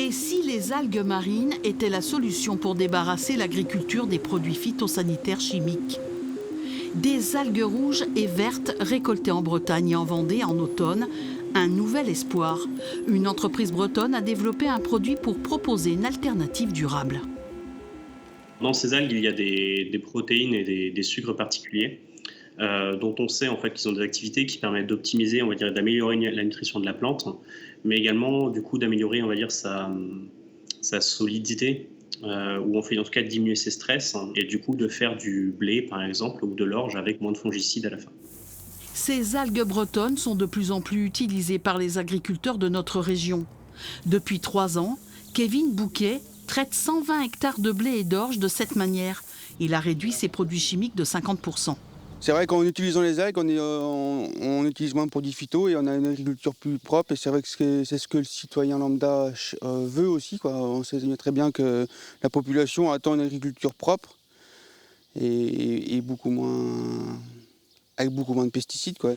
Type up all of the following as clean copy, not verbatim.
Et si les algues marines étaient la solution pour débarrasser l'agriculture des produits phytosanitaires chimiques? Des algues rouges et vertes récoltées en Bretagne et en Vendée en automne, un nouvel espoir. Une entreprise bretonne a développé un produit pour proposer une alternative durable. Dans ces algues, il y a des protéines et des sucres particuliers dont on sait en fait qu'ils ont des activités qui permettent d'optimiser, on va dire, d'améliorer la nutrition de la plante, mais également du coup d'améliorer, on va dire, sa solidité, ou en tout cas de diminuer ses stress, hein, et du coup de faire du blé par exemple ou de l'orge avec moins de fongicides à la fin. Ces algues bretonnes sont de plus en plus utilisées par les agriculteurs de notre région. Depuis 3 ans, Kevin Bouquet traite 120 hectares de blé et d'orge de cette manière. Il a réduit ses produits chimiques de 50%. C'est vrai qu'en utilisant les algues, on utilise moins de produits phyto et on a une agriculture plus propre. Et c'est vrai que c'est ce que le citoyen lambda veut aussi, quoi. On sait très bien que la population attend une agriculture propre et avec beaucoup moins de pesticides, quoi.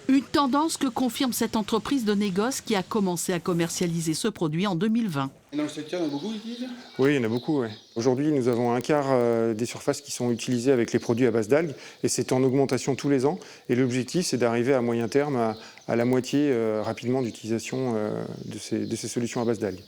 Une tendance que confirme cette entreprise de négoce qui a commencé à commercialiser ce produit en 2020. Et dans le secteur, il y en a beaucoup qui utilisent ? Oui, il y en a beaucoup. Ouais. Aujourd'hui, nous avons un quart des surfaces qui sont utilisées avec les produits à base d'algues et c'est en augmentation tous les ans. Et l'objectif, c'est d'arriver à moyen terme à la moitié rapidement d'utilisation de ces solutions à base d'algues.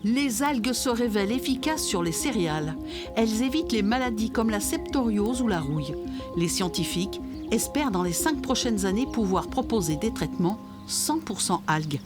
Les algues se révèlent efficaces sur les céréales. Elles évitent les maladies comme la septoriose ou la rouille. Les scientifiques espèrent dans les 5 prochaines années pouvoir proposer des traitements 100% algues.